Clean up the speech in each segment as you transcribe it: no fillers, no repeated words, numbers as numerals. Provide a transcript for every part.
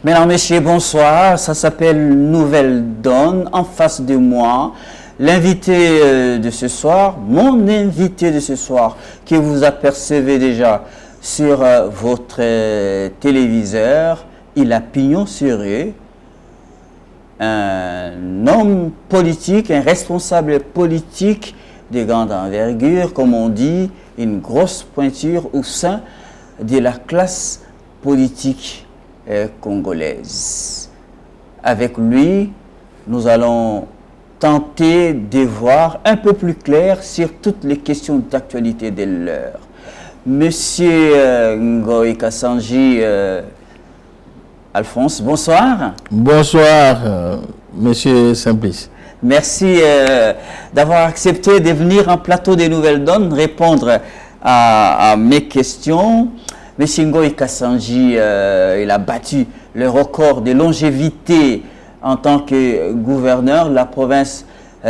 Mesdames, Messieurs, bonsoir. Ça s'appelle Nouvelle Donne. En face de moi, l'invité de ce soir, mon invité de ce soir, que vous apercevez déjà sur votre téléviseur, il a pignon sur rue. Un homme politique, un responsable politique de grande envergure, comme on dit, une grosse pointure au sein de la classe politique congolaise. Avec lui, nous allons tenter de voir un peu plus clair sur toutes les questions d'actualité de l'heure. Monsieur Ngoï Kassanji Alphonse, bonsoir. Bonsoir, Monsieur Simplice. Merci d'avoir accepté de venir en plateau des Nouvelles Donnes, répondre à mes questions. Monsieur Ngoï Kassanji, il a battu le record de longévité en tant que gouverneur de la province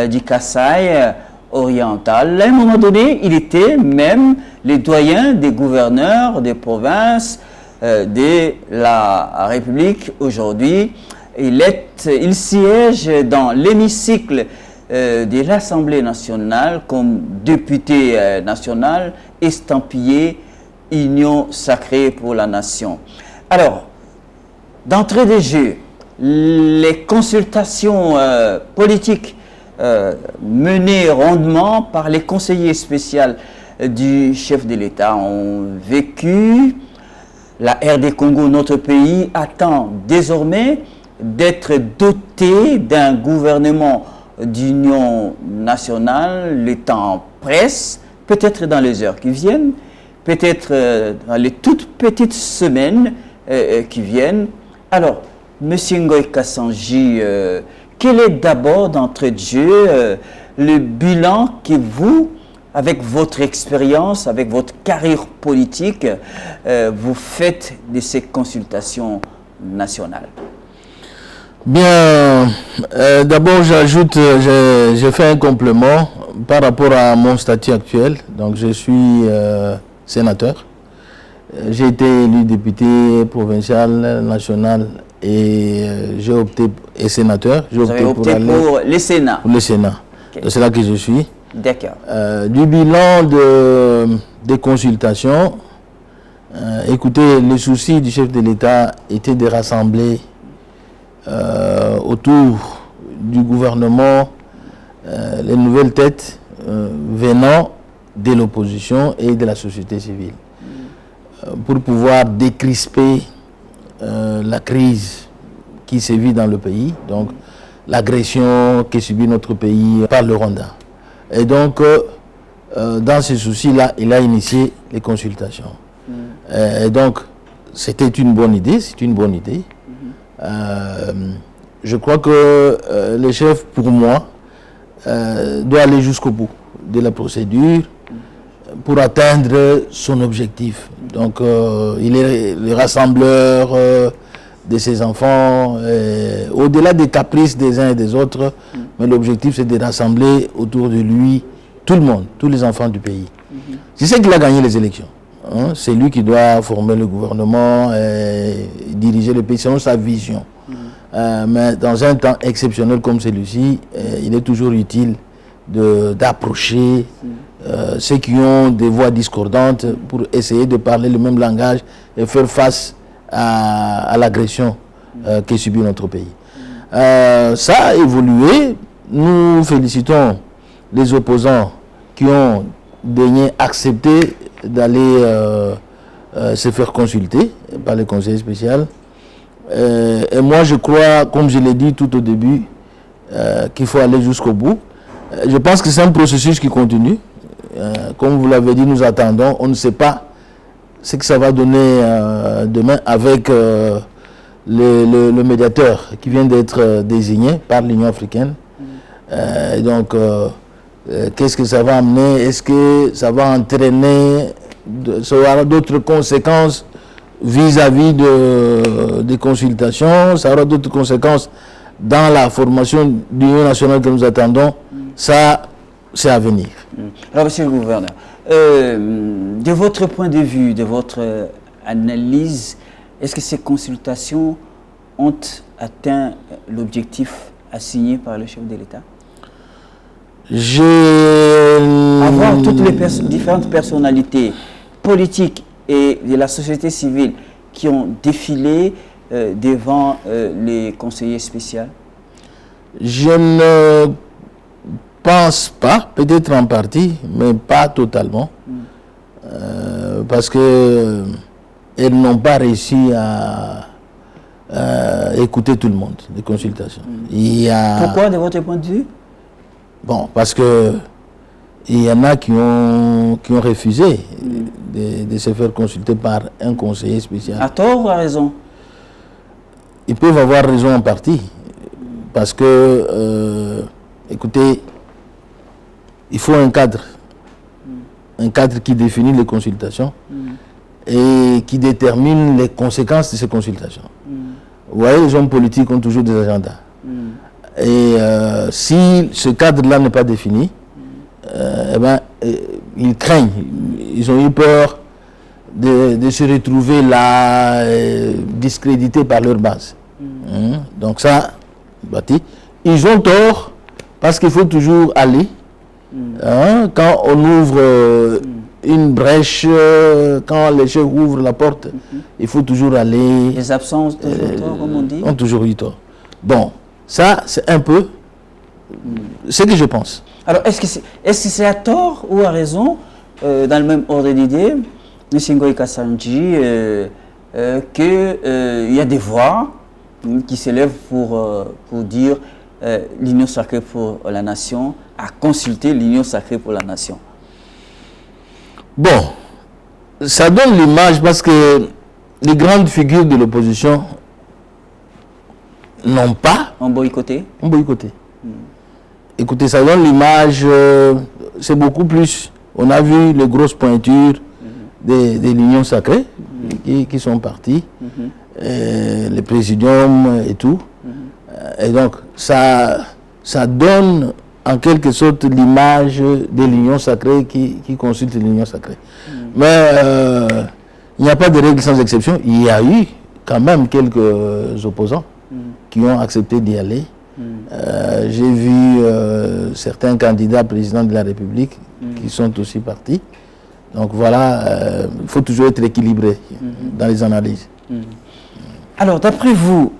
du Kasaï oriental. À un moment donné, il était même le doyen des gouverneurs des provinces de la République. Aujourd'hui, il siège dans l'hémicycle de l'Assemblée nationale comme député national estampillé Union sacrée pour la nation. Alors, d'entrée de jeu, les consultations politiques menées rondement par les conseillers spéciaux du chef de l'État ont vécu. La RD Congo, notre pays, attend désormais d'être doté d'un gouvernement d'union nationale. Le temps presse, peut-être dans les heures qui viennent, peut-être dans les toutes petites semaines qui viennent. Alors, Monsieur Ngoï Kassanji, quel est d'abord d'entrée de jeu le bilan que vous, avec votre expérience, avec votre carrière politique, vous faites de ces consultations nationales? Bien, d'abord j'ajoute, j'ai fait un complément par rapport à mon statut actuel. Donc je suis sénateur. J'ai été élu député provincial, national et j'ai opté, et sénateur. Vous avez opté pour le Sénat? Pour le Sénat. Okay. C'est là que je suis. D'accord. Du bilan des consultations, écoutez, le souci du chef de l'État était de rassembler autour du gouvernement les nouvelles têtes venant de l'opposition et de la société civile pour pouvoir décrisper la crise qui sévit dans le pays, donc l'agression que subit notre pays par le Rwanda. Et donc, dans ce souci-là, il a initié les consultations. Et donc, c'était une bonne idée, c'est une bonne idée. Je crois que le chef, pour moi, doit aller jusqu'au bout de la procédure pour atteindre son objectif. Donc, il est le rassembleur de ses enfants, au-delà des caprices des uns et des autres, mais l'objectif c'est de rassembler autour de lui tout le monde, tous les enfants du pays. Je sais qu'il a gagné les élections. Hein? C'est lui qui doit former le gouvernement et diriger le pays selon sa vision. Mais dans un temps exceptionnel comme celui-ci, il est toujours utile d'approcher ceux qui ont des voix discordantes pour essayer de parler le même langage et faire face à l'agression que subit notre pays. Ça a évolué. Nous félicitons les opposants qui ont daigné accepter d'aller se faire consulter par le conseil spécial. Et moi, je crois, comme je l'ai dit tout au début, qu'il faut aller jusqu'au bout. Je pense que c'est un processus qui continue. Comme vous l'avez dit, nous attendons. On ne sait pas ce que ça va donner demain avec le médiateur qui vient d'être désigné par l'Union africaine. Donc, qu'est-ce que ça va amener? Est-ce que ça va entraîner d'autres conséquences vis-à-vis des consultations? Ça aura d'autres conséquences dans la formation de l'Union nationale que nous attendons? Ça, c'est à venir. Alors, monsieur le gouverneur, de votre point de vue, de votre analyse, est-ce que ces consultations ont atteint l'objectif assigné par le chef de l'État? Avoir toutes les différentes personnalités politiques et de la société civile qui ont défilé devant les conseillers spéciaux? Je ne pense pas, peut-être en partie, mais pas totalement. Parce que elles n'ont pas réussi à écouter tout le monde, les consultations. Pourquoi, de votre point de vue? Bon, parce que il y en a qui ont refusé de se faire consulter par un conseiller spécial. À tort ou à raison? Ils peuvent avoir raison en partie. Parce que, écoutez, il faut un cadre. Un cadre qui définit les consultations et qui détermine les conséquences de ces consultations. Vous voyez, les hommes politiques ont toujours des agendas. Et si ce cadre-là n'est pas défini, eh ben, ils craignent, ils ont eu peur de se retrouver là, discrédités par leur base. Donc ça, ils ont tort parce qu'il faut toujours aller. Quand on ouvre une brèche, quand les chefs ouvrent la porte, il faut toujours aller. Les absences toujours tort, comme on dit. Ont toujours eu tort. Bon, ça c'est un peu ce que je pense. Alors, est-ce que c'est à tort ou à raison, dans le même ordre d'idée, M. Ngoï Kassanji, qu'il y a des voix qui s'élèvent pour dire l'Union sacrée pour la nation, à consulter l'Union sacrée pour la nation? Bon, ça donne l'image parce que les grandes figures de l'opposition n'ont pas... Ont boycotté. Écoutez, ça donne l'image, c'est beaucoup plus... On a vu les grosses pointures de l'Union sacrée qui sont parties, les présidiums et tout. Et donc, ça donne en quelque sorte l'image de l'Union sacrée qui consulte l'Union sacrée. Mais il n'y a pas de règle sans exception. Il y a eu quand même quelques opposants qui ont accepté d'y aller. J'ai vu certains candidats présidents de la République qui sont aussi partis. Donc voilà, il faut toujours être équilibré dans les analyses. Alors, d'après vous,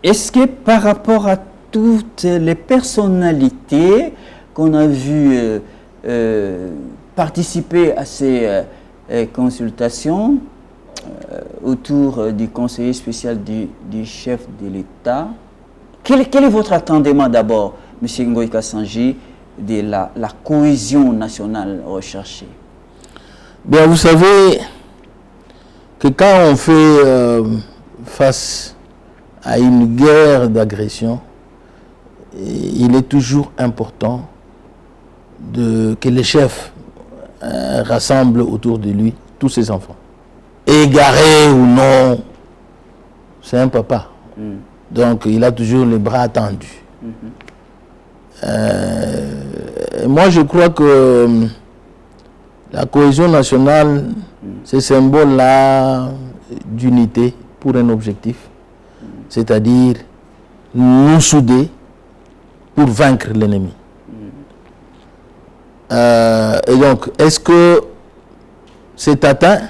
est-ce que par rapport à toutes les personnalités qu'on a vues participer à ces consultations autour du conseiller spécial du chef de l'État, quel est votre attendement d'abord, M. Ngoï Kassanji, de la cohésion nationale recherchée? Bien, vous savez que quand on fait face à une guerre d'agression, il est toujours important que les chefs rassemblent autour de lui tous ses enfants. Égaré ou non, c'est un papa. Donc il a toujours les bras tendus. Moi je crois que la cohésion nationale, ce symbole-là d'unité pour un objectif, c'est-à-dire nous souder pour vaincre l'ennemi. Et donc, est-ce que c'est atteint?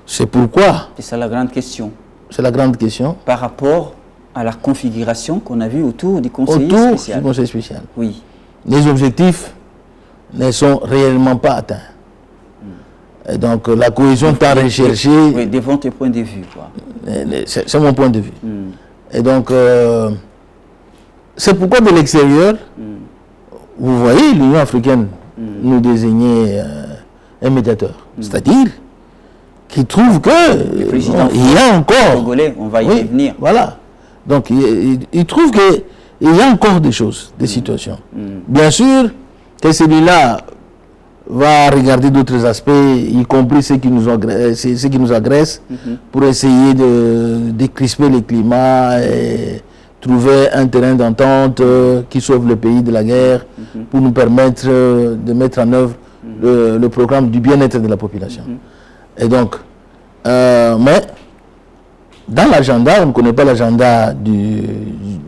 C'est pourquoi. C'est ça la grande question. C'est la grande question. Par rapport à la configuration qu'on a vue autour du conseiller spécial. Autour du conseil spécial. Oui. Les objectifs ne sont réellement pas atteints. Et donc, la cohésion tant recherchée... Oui, de votre point de vue, quoi. C'est mon point de vue. Et donc, c'est pourquoi de l'extérieur, vous voyez l'Union africaine nous désigner un médiateur. C'est-à-dire qui trouve que il y a encore... Congolais, on va y revenir. Voilà. Donc, il trouve qu'il y a encore des choses, des situations. Bien sûr que celui-là va regarder d'autres aspects, y compris ceux qui nous agressent, pour essayer de décrisper le climat et trouver un terrain d'entente qui sauve le pays de la guerre, pour nous permettre de mettre en œuvre le programme du bien-être de la population. Et donc, mais dans l'agenda, on ne connaît pas l'agenda du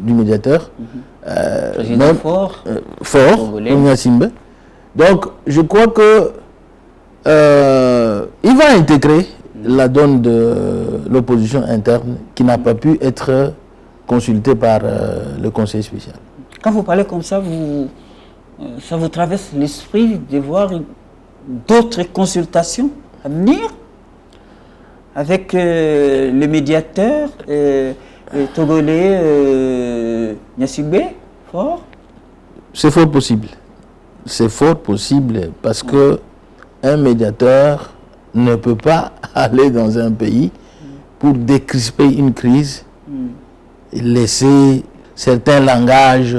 médiateur. Président Fort, Gnassingbé. Donc, je crois que il va intégrer la donne de l'opposition interne qui n'a pas pu être consultée par le conseil spécial. Quand vous parlez comme ça, ça vous traverse l'esprit de voir d'autres consultations à venir avec le médiateur togolais Gnassingbé Fort? C'est fort possible. C'est fort possible parce que un médiateur ne peut pas aller dans un pays pour décrisper une crise et laisser certains langages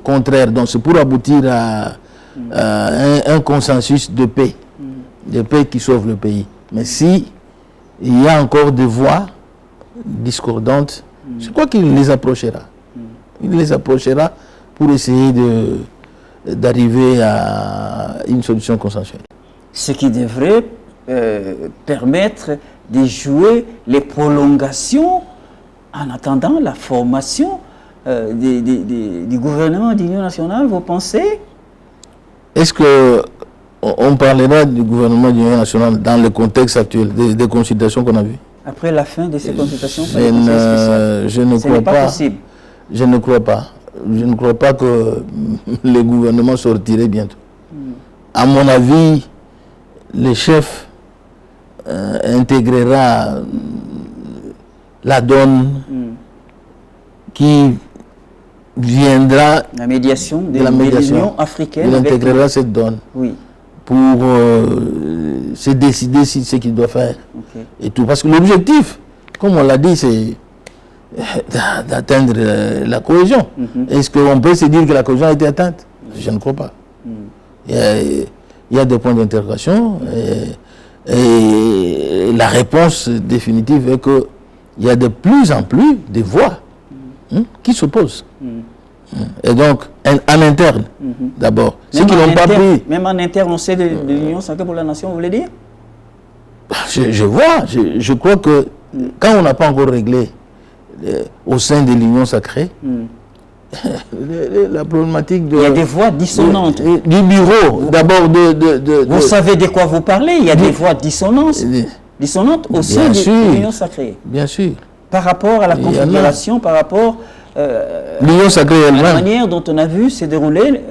contraires. Donc c'est pour aboutir à un consensus de paix qui sauve le pays. Mais si il y a encore des voix discordantes, je crois qu'il les approchera. Il les approchera pour essayer d'arriver à une solution consensuelle. Ce qui devrait permettre de jouer les prolongations en attendant la formation du gouvernement d'union nationale, vous pensez? Est-ce qu'on parlera du gouvernement d'union nationale dans le contexte actuel des consultations qu'on a vues? Après la fin de ces consultations, je ne crois pas. Possible. Je ne crois pas. Je ne crois pas que le gouvernement sortirait bientôt. À mon avis, le chef intégrera la donne qui viendra la médiation de l'Union africaine. Il intégrera cette donne pour se décider si ce qu'il doit faire. Et tout. Parce que l'objectif, comme on l'a dit, c'est d'atteindre la cohésion. Est-ce qu'on peut se dire que la cohésion a été atteinte? Je ne crois pas. Il y a des points d'interrogation et la réponse définitive est qu'il y a de plus en plus de voix qui s'opposent. Et donc, en interne, d'abord. Ceux qui n'ont pas pris... Même en interne, on sait de l'Union sacrée pour la nation, vous voulez dire? Je crois que quand on n'a pas encore réglé au sein de l'Union sacrée, la problématique de... Il y a des voix dissonantes. Du bureau, d'abord Vous savez de quoi vous parlez? Il y a des voix dissonantes au sein de l'Union sacrée. Bien sûr. Par rapport à la configuration, par rapport l'Union sacrée elle-même. La manière dont on a vu se dérouler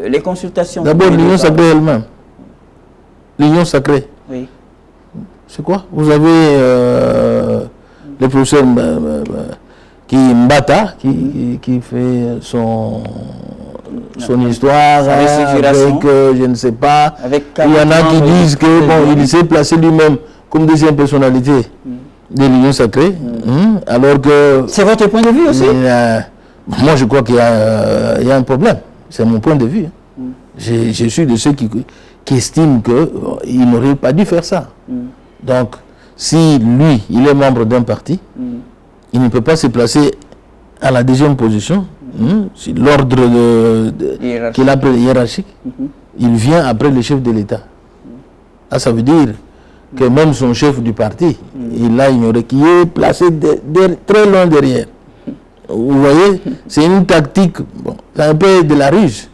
les consultations. D'abord l'Union sacrée elle-même. L'Union sacrée. Oui. C'est quoi? Vous avez le professeur Mbata qui fait son histoire avec je ne sais pas. Il y en a qui disent que bon, il s'est placé lui-même comme deuxième personnalité de l'Union sacrée, alors que... C'est votre point de vue aussi? Moi, je crois qu'il y a un problème. C'est mon point de vue. Je suis de ceux qui estiment qu'il n'aurait pas dû faire ça. Donc, si lui, il est membre d'un parti, il ne peut pas se placer à la deuxième position, si l'ordre qu'il appelle hiérarchique, il vient après le chef de l'État. Ça veut dire que même son chef du parti, il l'a ignoré, qui est placé très loin derrière. Vous voyez, c'est une tactique, bon, c'est un peu de la ruse.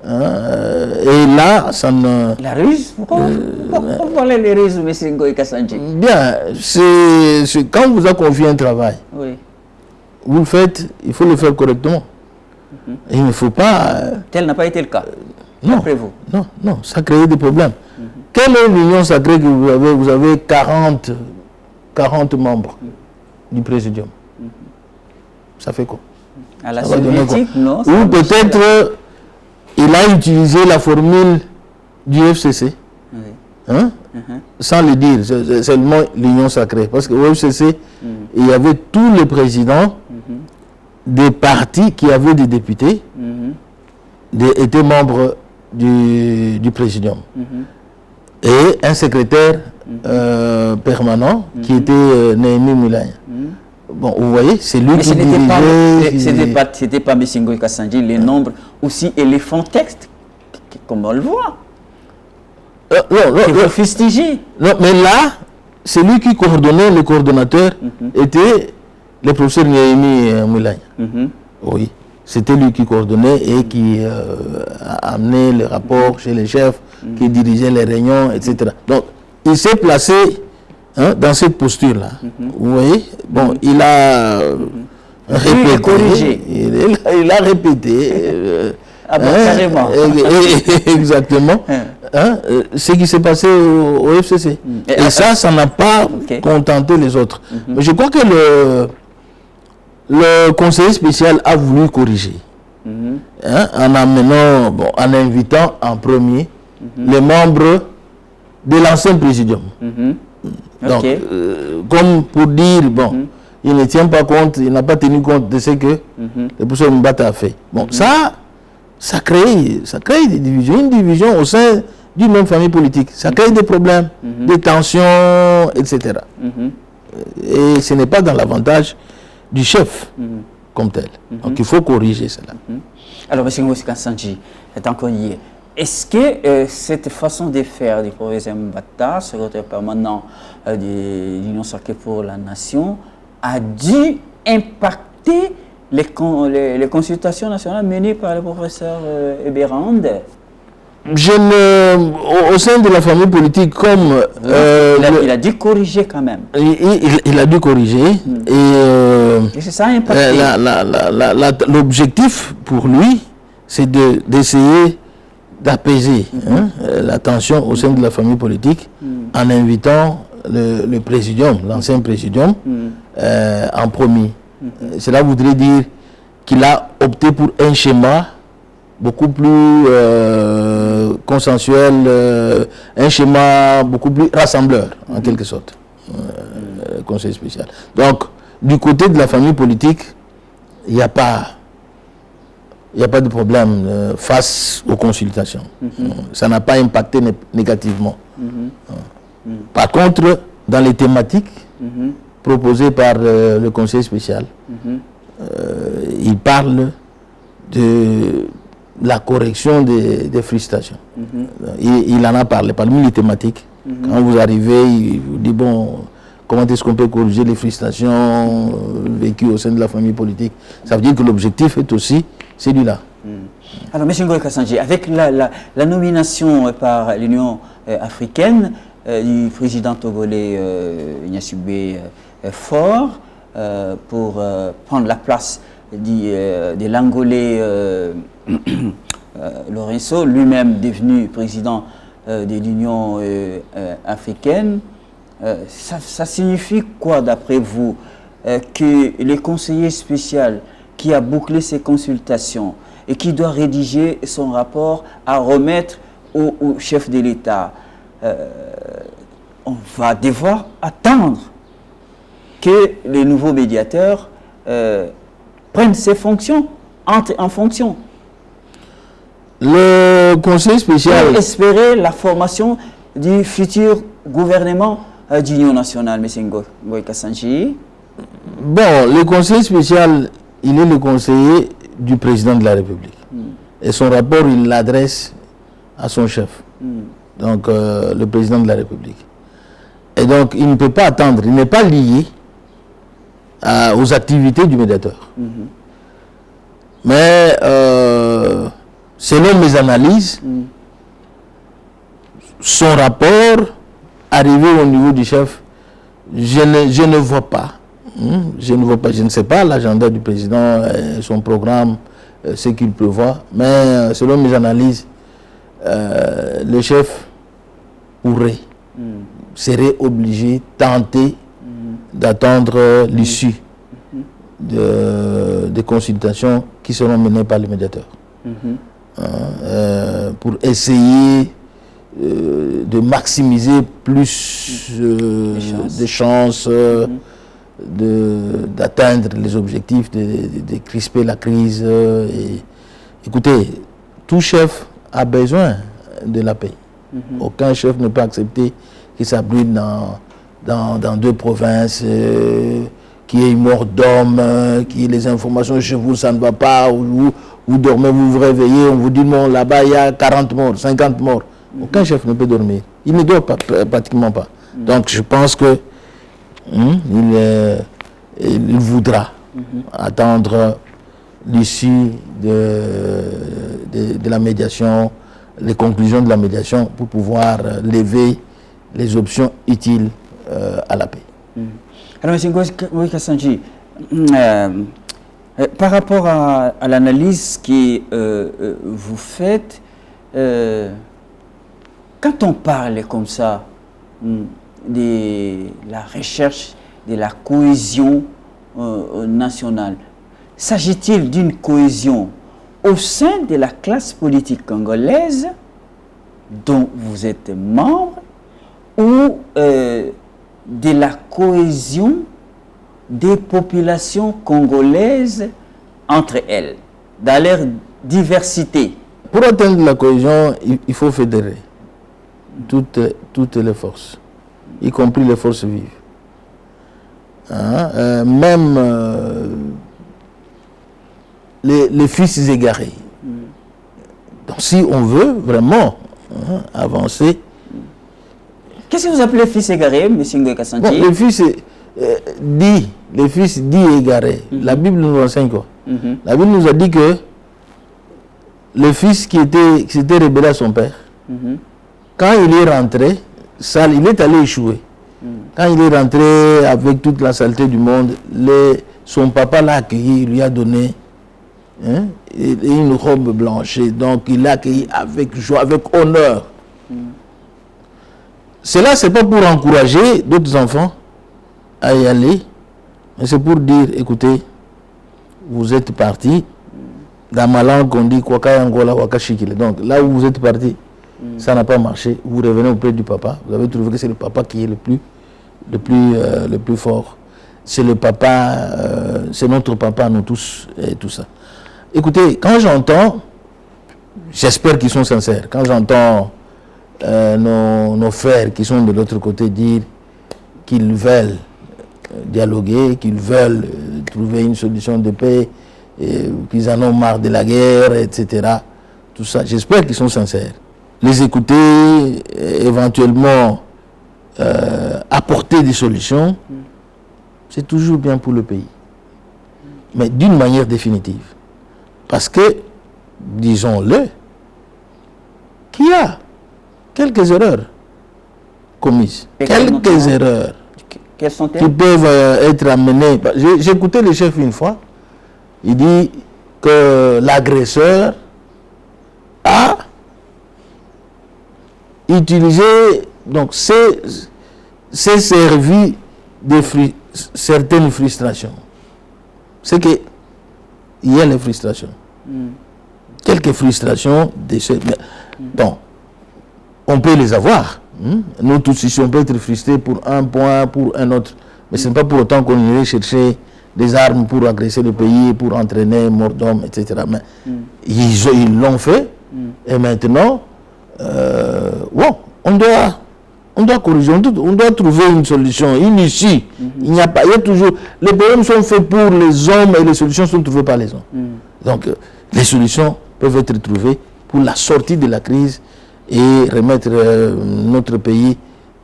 Et là, ça ne... La ruse? Pourquoi vous parlez de ruse, M. Ngoï Kassanji? Bien, c'est quand vous avez confié un travail, vous le faites, il faut le faire correctement. Et il ne faut pas... Tel n'a pas été le cas, d'après vous? Non, ça crée des problèmes. Quelle est l'union sacrée que vous avez? Vous avez 40 membres du présidium. Ça fait quoi? À la soviétique, non? Ou peut-être il a utilisé la formule du FCC, sans le dire, c'est seulement l'union sacrée. Parce qu'au FCC, il y avait tous les présidents des partis qui avaient des députés, étaient membres du présidium. Et un secrétaire permanent qui était Néhémie Moulaya. Bon, vous voyez, c'est lui qui dirigeait... C'était pas M. Ngoï Kassanji, les nombres aussi éléphantesques, comme on le voit. Non, fustiger. Non, mais là, c'est lui qui coordonnait, le coordonnateur était le professeur Néhémie Moulay. Oui, c'était lui qui coordonnait et qui a amené les rapports chez les chefs, qui dirigeait les réunions, etc. Donc, il s'est placé dans cette posture-là. Vous voyez? Bon, il a répété. Il a répété. Carrément. Exactement. Ce qui s'est passé au FCC. Et ça n'a pas contenté les autres. Mais je crois que le conseiller spécial a voulu corriger. En amenant, en invitant en premier les membres de l'ancien présidium. Donc, comme pour dire, il ne tient pas compte, il n'a pas tenu compte de ce que le professeur Mbata a fait. Bon, ça crée des divisions, une division au sein d'une même famille politique. Ça crée des problèmes, des tensions, etc. Et ce n'est pas dans l'avantage du chef comme tel. Donc il faut corriger cela. Alors, M. Ngozi Kassanji est encore lié. Est-ce que cette façon de faire du professeur Mbata, secrétaire permanent de l'Union sacrée pour la nation, a dû impacter les consultations nationales menées par le professeur Ebérand? Au sein de la famille politique, comme... il a dû corriger quand même. Il a dû corriger. Et c'est ça impacté. L'objectif pour lui, c'est d'essayer d'apaiser la tension au sein de la famille politique en invitant le présidium, l'ancien présidium, en premier. Cela voudrait dire qu'il a opté pour un schéma beaucoup plus consensuel, un schéma beaucoup plus rassembleur, en quelque sorte, conseil spécial. Donc, du côté de la famille politique, il n'y a pas de problème face aux consultations. Ça n'a pas impacté négativement. Par contre, dans les thématiques proposées par le conseil spécial, il parle de la correction des frustrations. Il en a parlé parmi les thématiques. Quand vous arrivez, il vous dit, bon, comment est-ce qu'on peut corriger les frustrations vécues au sein de la famille politique? Ça veut dire que l'objectif est aussi celui-là. Alors, M. Ngozi Kassanji, avec la nomination par l'Union africaine du président togolais Gnassingbé Faure pour prendre la place de l'Angolais Lorenzo, lui-même devenu président de l'Union africaine, ça signifie quoi d'après vous que le conseiller spécial qui a bouclé ses consultations et qui doit rédiger son rapport à remettre au chef de l'État, on va devoir attendre que les nouveaux médiateurs prennent ses fonctions, entrent en fonction. Le conseil spécial... Pour espérer la formation du futur gouvernement d'union nationale, M. Ngozi Kassanji. Bon, le conseil spécial, il est le conseiller du président de la République. Et son rapport, il l'adresse à son chef, donc le président de la République. Et donc, il ne peut pas attendre, il n'est pas lié aux activités du médiateur. Mais, selon mes analyses, son rapport, arrivé au niveau du chef, je ne vois pas. Je ne sais pas l'agenda du président, son programme, ce qu'il prévoit, mais selon mes analyses, le chef serait obligé, tenter d'attendre l'issue des consultations qui seront menées par le médiateur. Pour essayer de maximiser plus de chances d'atteindre les objectifs, de crisper la crise. Écoutez, tout chef a besoin de la paix. Aucun chef ne peut accepter qu'il s'abrite dans deux provinces, qu'il y ait une mort d'homme, qu'il y ait les informations chez vous, ça ne va pas, vous dormez, vous vous réveillez, on vous dit non, là-bas il y a 40 morts, 50 morts. Aucun chef ne peut dormir. Il ne dort pas, pratiquement pas. Donc je pense que il voudra attendre l'issue de la médiation, les conclusions de la médiation pour pouvoir lever les options utiles à la paix. Alors, M. Ngoï Kassanji, par rapport à l'analyse que vous faites, quand on parle comme ça de la recherche de la cohésion nationale, s'agit-il d'une cohésion au sein de la classe politique congolaise dont vous êtes membre ou de la cohésion des populations congolaises entre elles, dans leur diversité? Pour atteindre la cohésion, il faut fédérer toutes les forces, y compris les forces vives. Même les fils égarés. Donc si on veut vraiment avancer... Qu'est-ce que vous appelez fils égarés, M. Ngoï Kassanji? Bon, les fils dits égarés, la Bible nous enseigne quoi? La Bible nous a dit que le fils qui s'était rebellé à son père, quand il est rentré, sale, il est allé échouer. Quand il est rentré avec toute la saleté du monde, son papa l'a accueilli, il lui a donné une robe blanche. Donc il l'a accueilli avec joie, avec honneur. Cela, ce n'est pas pour encourager d'autres enfants à y aller, mais c'est pour dire, écoutez, vous êtes partis, dans ma langue on dit Kwaka Angola, Waka Shikile. Donc là où vous êtes partis, ça n'a pas marché, vous revenez auprès du papa, vous avez trouvé que c'est le papa qui est le plus fort. C'est le papa, c'est notre papa, nous tous, et tout ça. Écoutez, quand j'entends, j'espère qu'ils sont sincères, quand j'entends nos frères qui sont de l'autre côté dire qu'ils veulent dialoguer, qu'ils veulent trouver une solution de paix, qu'ils en ont marre de la guerre, etc. Tout ça, j'espère qu'ils sont sincères. Les écouter, éventuellement apporter des solutions, c'est toujours bien pour le pays. Mais d'une manière définitive. Parce que, disons-le, qu'il y a quelques erreurs commises. Quelques erreurs qui peuvent être amenées. J'ai écouté le chef une fois. Il dit que l'agresseur a utilisé, donc s'est servi de certaines frustrations. C'est qu'il y a les frustrations. Quelques frustrations de ce... Bon, on peut les avoir. Nous tous ici, on peut être frustrés pour un point, pour un autre. Mais ce n'est pas pour autant qu'on irait chercher des armes pour agresser le pays, pour entraîner mort d'homme, etc. Mais ils l'ont fait. Et maintenant, bon, on doit corriger, on doit trouver une solution, une issue. Il n'y a pas, il y a toujours... Les problèmes sont faits pour les hommes et les solutions sont trouvées par les hommes. Donc, les solutions peuvent être trouvées pour la sortie de la crise et remettre notre pays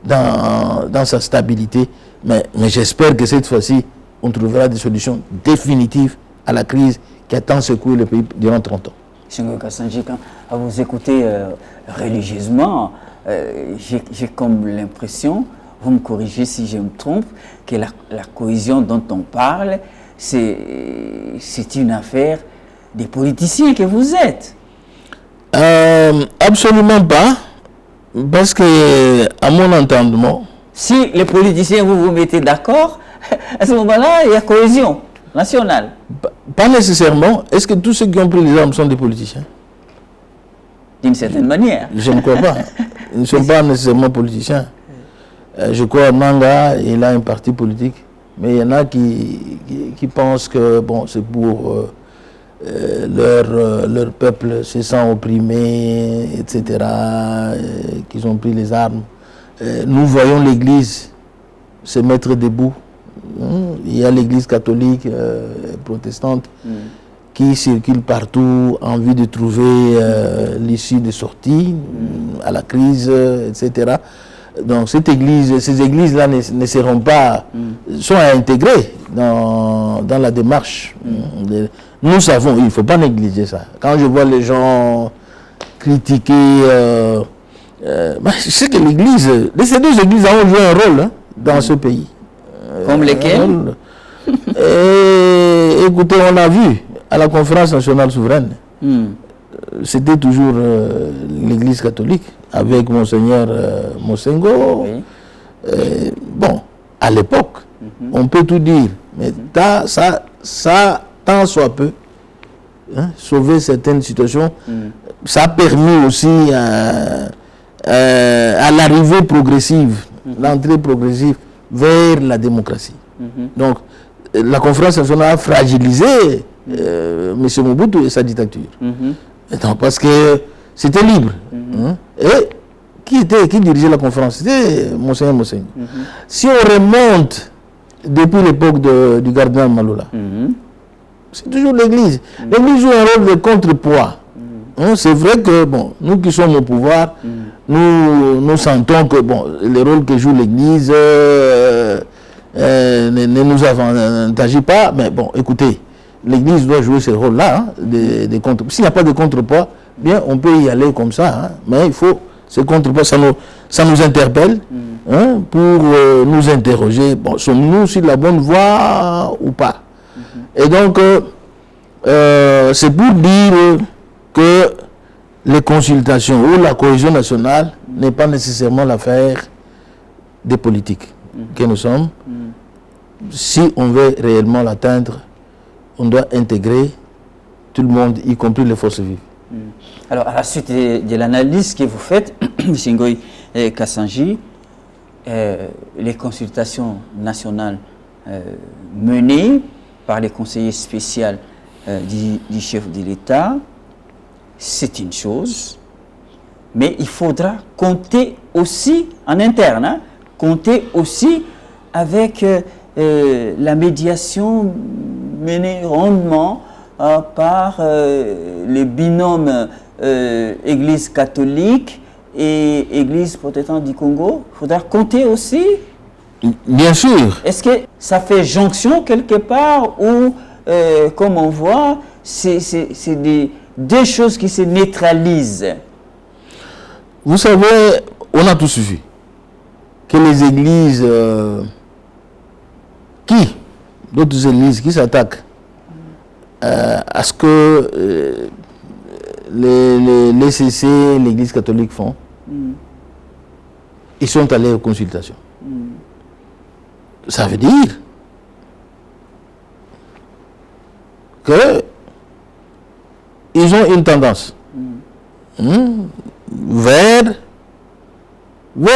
dans sa stabilité. Mais j'espère que cette fois-ci, on trouvera des solutions définitives à la crise qui a tant secoué le pays durant 30 ans. M. Ngoï Kassanji, quand à vous écouter religieusement, j'ai comme l'impression, vous me corrigez si je me trompe, que la cohésion dont on parle, c'est une affaire des politiciens que vous êtes. Absolument pas, parce que, à mon entendement... Si les politiciens, vous vous mettez d'accord, à ce moment-là, il y a cohésion nationale. Pas nécessairement. Est-ce que tous ceux qui ont pris les armes sont des politiciens? D'une certaine manière. Je ne crois pas. Ils ne sont pas nécessairement politiciens. Je crois que Nanga, il a un parti politique, mais il y en a qui pensent que bon, c'est pour leur peuple se sent opprimé, etc., qu'ils ont pris les armes. Nous voyons l'Église se mettre debout. Il y a l'Église catholique protestante qui circule partout en vue de trouver l'issue de sortie à la crise, etc. Donc ces églises-là ne seront pas, sont intégrées dans la démarche. Nous savons, il ne faut pas négliger ça. Quand je vois les gens critiquer, je sais que ces deux églises ont joué un rôle dans ce pays. Comme lesquelles? Écoutez, on a vu à la conférence nationale souveraine, c'était toujours l'église catholique avec Monseigneur Mosengo. Oui. Bon, à l'époque, on peut tout dire, mais ça tant soit peu, sauver certaines situations, ça a permis aussi à l'arrivée progressive, l'entrée progressive vers la démocratie. Donc, la conférence nationale a fragilisé M. Mobutu et sa dictature. Donc, parce que c'était libre. Et qui dirigeait la conférence? C'était Monseigneur Mosengo. Si on remonte depuis l'époque du cardinal Maloula, c'est toujours l'Église. L'Église joue un rôle de contrepoids. C'est vrai que bon, nous qui sommes au pouvoir, nous sentons que bon, le rôle que joue l'Église ne nous avantage pas. Mais bon, écoutez, l'Église doit jouer ce rôle-là. S'il n'y a pas de contrepoids, bien, on peut y aller comme ça. Mais il faut ce contrepoids, ça nous interpelle pour nous interroger. Bon, sommes-nous sur la bonne voie ou pas? Et donc, c'est pour dire que les consultations ou la cohésion nationale n'est pas nécessairement l'affaire des politiques que nous sommes. Si on veut réellement l'atteindre, on doit intégrer tout le monde, y compris les forces vives. Alors, à la suite de l'analyse que vous faites, M. Ngoï Kassanji, les consultations nationales menées par les conseillers spéciaux du chef de l'État, c'est une chose, mais il faudra compter aussi en interne, compter aussi avec la médiation menée rondement par les binômes Église catholique et Église protestante du Congo. Il faudra compter aussi. Bien sûr. Est-ce que ça fait jonction quelque part ou, comme on voit, c'est deux choses qui se neutralisent? Vous savez, on a tous vu que les églises, d'autres églises qui s'attaquent à ce que les CC, l'église catholique font, ils sont allés aux consultations. Ça veut dire que ils ont une tendance vers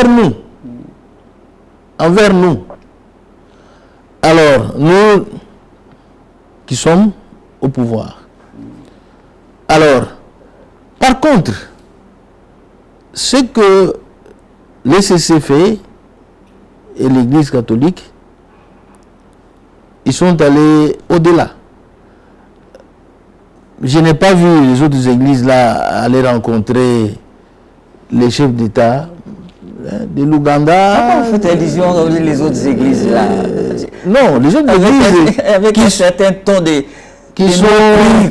nous, envers nous. Alors, nous qui sommes au pouvoir. Alors, par contre, ce que les CC fait et l'Église catholique, ils sont allés au-delà. Je n'ai pas vu les autres églises là aller rencontrer les chefs d'État de l'Ouganda. Pourquoi vous faites allusion aux les autres églises là? Non, les autres églises avec un certain ton qui sont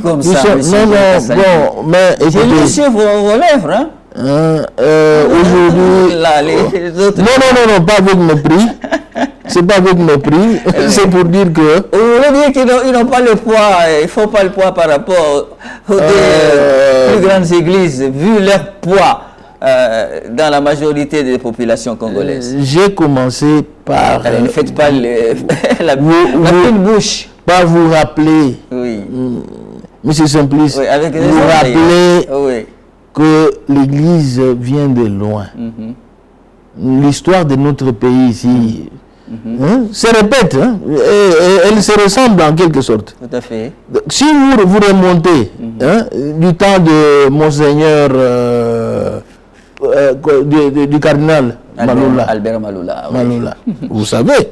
comme ça. Bon, mais écoutez, j'ai lu sur vos lèvres, hein? Aujourd'hui, les autres... non, pas avec mépris. C'est pas avec mépris. C'est pour dire que. Vous voulez dire qu'ils n'ont pas le poids, il ne faut pas le poids par rapport aux plus grandes églises, vu leur poids dans la majorité des populations congolaises. J'ai commencé par. Ne faites pas la fine bouche. Pas vous rappeler, oui. Monsieur Simplice, oui, avec vous rappeler oui. que l'Église vient de loin. L'histoire de notre pays ici se répète, et elle se ressemble en quelque sorte. Tout à fait. Si vous remontez du temps de Monseigneur du cardinal Albert Maloula. Oui. Maloula, vous savez,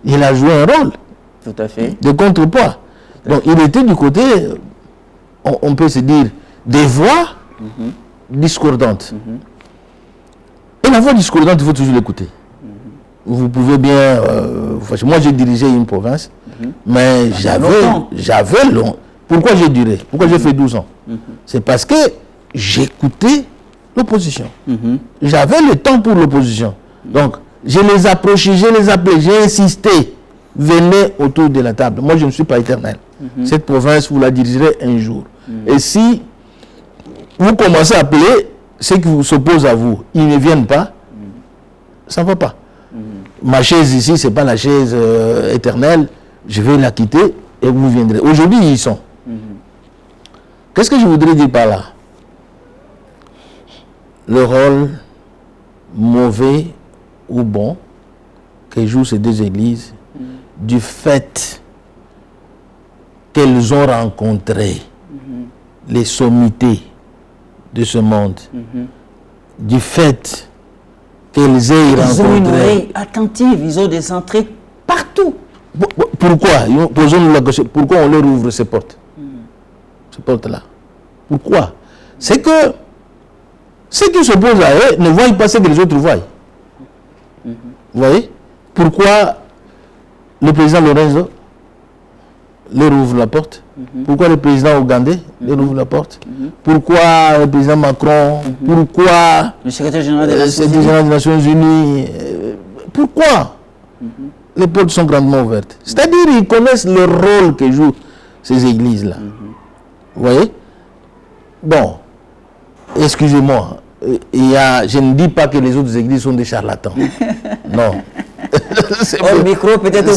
il a joué un rôle. Tout à fait. De contrepoids. Donc il était du côté, on peut se dire, des voix discordantes. Et la voix discordante, il faut toujours l'écouter. Vous pouvez bien... moi, j'ai dirigé une province, mais j'avais long. Pourquoi j'ai duré? Pourquoi j'ai fait 12 ans? C'est parce que j'écoutais l'opposition. J'avais le temps pour l'opposition. Donc, je les approchais, je les appelais, j'ai insisté. Venez autour de la table. Moi, je ne suis pas éternel. Cette province, vous la dirigerez un jour. Et si vous commencez à appeler ceux qui vous s'opposent à vous, ils ne viennent pas, ça ne va pas. Ma chaise ici, ce n'est pas la chaise éternelle. Je vais la quitter et vous viendrez. Aujourd'hui, ils y sont. Qu'est-ce que je voudrais dire par là? Le rôle mauvais ou bon que jouent ces deux églises, du fait qu'elles ont rencontré les sommités de ce monde, du fait qu'elles aient rencontré... Ils ont une oreille attentive, ils ont des entrées partout. Pourquoi? Posons-nous la question. Pourquoi on leur ouvre ces portes? Ces portes-là. Pourquoi? C'est que ceux qui s'opposent à eux ne voient pas ce que les autres voient. Vous voyez? Pourquoi le président Lorenzo leur ouvre la porte? Pourquoi le président ougandais leur ouvre la porte? Pourquoi le président Macron? Pourquoi le secrétaire général des Nations Unies? Pourquoi? Les portes sont grandement ouvertes. C'est-à-dire qu'ils connaissent le rôle que jouent ces églises-là. Vous voyez? Bon, excusez-moi, je ne dis pas que les autres églises sont des charlatans. Non. Hors micro, peut-être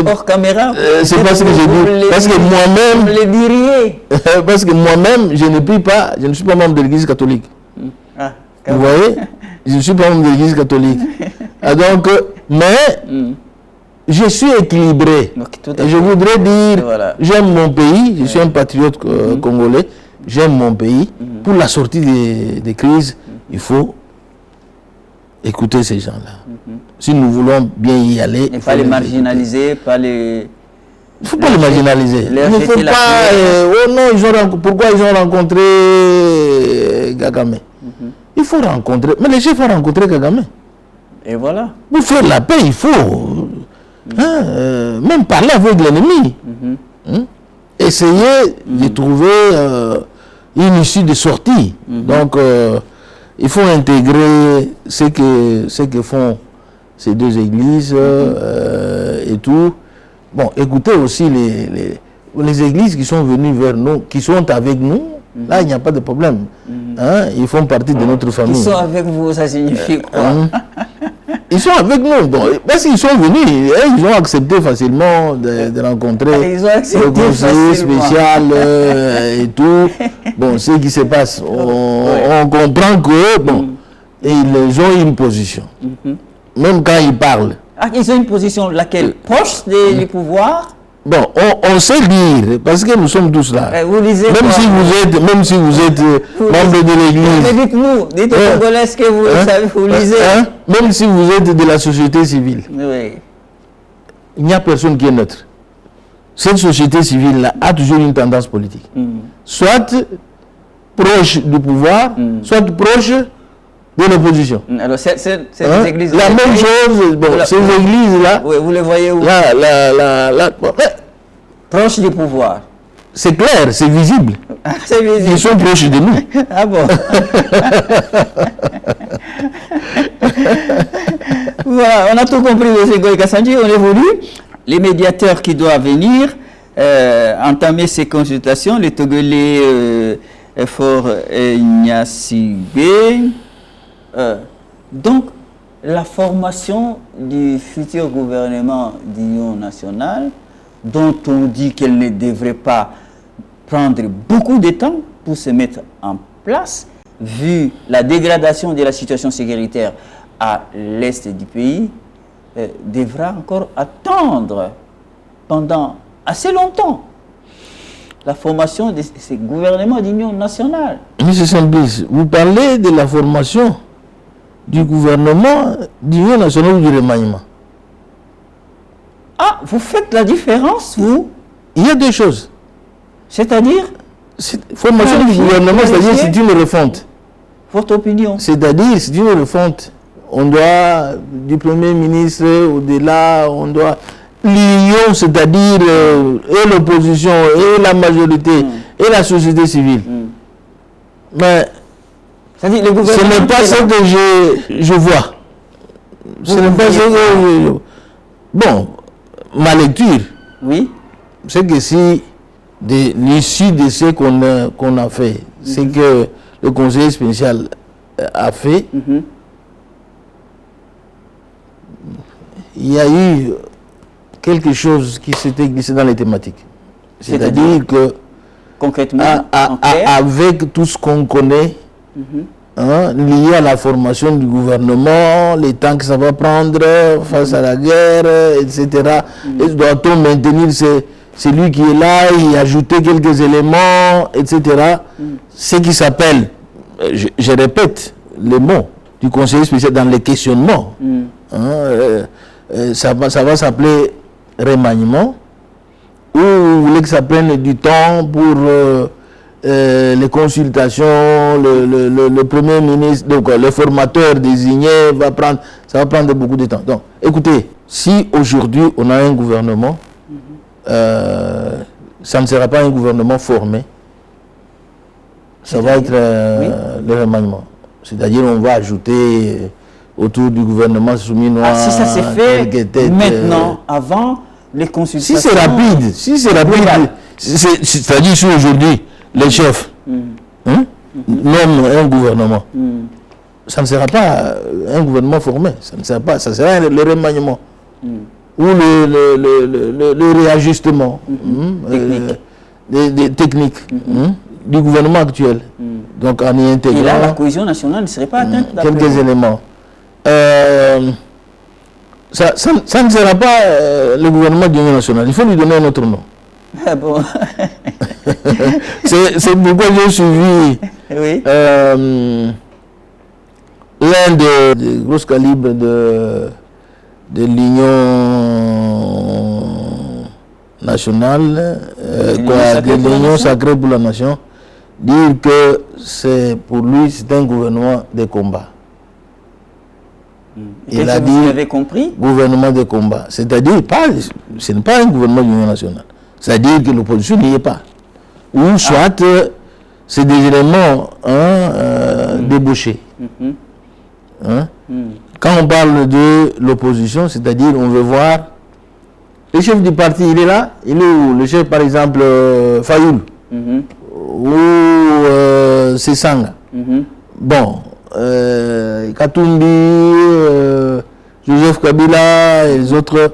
hors caméra. C'est pas ce que je dis. Parce que moi-même... Vous le diriez. Parce que moi-même, je ne prie pas, je ne suis pas membre de l'église catholique. Vous voyez? Je ne suis pas membre de l'église catholique. Donc, mais... je suis équilibré. Et je voudrais dire, j'aime mon pays, je suis un patriote congolais, j'aime mon pays. Pour la sortie des crises, il faut écouter ces gens-là. Si nous voulons bien y aller... Et pas les marginaliser, pas les... Il ne faut pas les marginaliser. Il ne faut pas... oh non, pourquoi ils ont rencontré Kagame? Il faut rencontrer... Mais les chefs ont rencontré Kagame. Et voilà. Pour faire la paix, il faut... même parler avec l'ennemi. Essayer de trouver une issue de sortie. Donc, il faut intégrer ce que font ces deux églises et tout. Bon, écoutez aussi les églises qui sont venues vers nous, qui sont avec nous. Là, il n'y a pas de problème. Ils font partie de notre famille. Ils sont avec vous, ça signifie quoi? Ils sont avec nous. Bon, parce qu'ils sont venus, ils ont accepté facilement de rencontrer le conseiller spécial et tout. Bon, ce qui se passe, on comprend que, bon, ils ont une position. Même quand ils parlent. Ah, ils ont une position laquelle? Proche du pouvoir? Bon, on sait lire, parce que nous sommes tous là. Vous lisez même si vous êtes membre de l'église. Mais dites-nous, dites aux Congolais ce que vous savez, vous lisez. Même si vous êtes de la société civile. Oui. Il n'y a personne qui est neutre. Cette société civile-là a toujours une tendance politique. Soit proche du pouvoir, soit proche de l'opposition. Alors, ces églises... La même chose, bon, ces églises-là... Oui, vous les voyez où? Proche du pouvoir. C'est clair, c'est visible. C'est visible. Ils sont proches de nous. Ah bon? Voilà, on a tout compris, M. Ngoï Kassanji, on évolue. Les médiateurs qui doivent venir entamer ces consultations, les Togolais Fort Ignasigbe. Donc, la formation du futur gouvernement d'union nationale, dont on dit qu'elle ne devrait pas prendre beaucoup de temps pour se mettre en place, vu la dégradation de la situation sécuritaire à l'est du pays, devra encore attendre pendant assez longtemps la formation de ces gouvernements d'union nationale. Monsieur Sambis, vous parlez de la formation du gouvernement d'union nationale ou du remaniement? Ah, vous faites la différence, vous? Il y a deux choses. C'est-à-dire? Formation du gouvernement, c'est-à-dire c'est une refonte. Votre opinion? C'est-à-dire, c'est une refonte. On doit, du Premier ministre, au-delà, on doit... L'union, c'est-à-dire et l'opposition, et la majorité, et la société civile. Mais ce n'est pas ce que je vois. Ce n'est pas ce que je... Bon, ma lecture, oui, c'est que si l'issue de ce qu'on a fait, c'est que le conseiller spécial a fait, il y a eu quelque chose qui s'était glissé dans les thématiques. C'est-à-dire que, concrètement, avec tout ce qu'on connaît, lié à la formation du gouvernement, les temps que ça va prendre face à la guerre, etc., doit-on maintenir celui qui est là et ajouter quelques éléments, etc., ce qui s'appelle, je répète les mots du conseiller spécial dans les questionnements, ça va s'appeler remaniement, ou vous voulez que ça prenne du temps pour les consultations, le Premier ministre, donc le formateur désigné, ça va prendre beaucoup de temps. Donc, écoutez, si aujourd'hui on a un gouvernement, ça ne sera pas un gouvernement formé, ça va être le remaniement. C'est-à-dire on va ajouter autour du gouvernement soumis noir. Si ça s'est fait maintenant, avant les consultations. Si c'est rapide, c'est-à-dire si aujourd'hui les chefs nomment un gouvernement, ça ne sera pas un gouvernement formé, ça sera le remaniement ou le réajustement des techniques du gouvernement actuel. Donc en y intégrant. Et là, la cohésion nationale ne serait pas atteinte. Quelques éléments. Ça ne sera pas le gouvernement de l'Union nationale. Il faut lui donner un autre nom. Ah bon. C'est pourquoi j'ai suivi l'un des gros calibres de l'Union nationale, de l'Union sacrée pour la nation, dire que pour lui c'est un gouvernement de combat. Il a dit, vous avez compris, gouvernement de combat. C'est-à-dire, ce n'est pas un gouvernement de l'Union nationale. C'est-à-dire que l'opposition n'y est pas. Ou soit, c'est des éléments débauchés. Quand on parle de l'opposition, c'est-à-dire, on veut voir le chef du parti, il est là, il est où? Le chef, par exemple, Fayoul, ou Sessanga. Bon. Katumbi, Joseph Kabila et les autres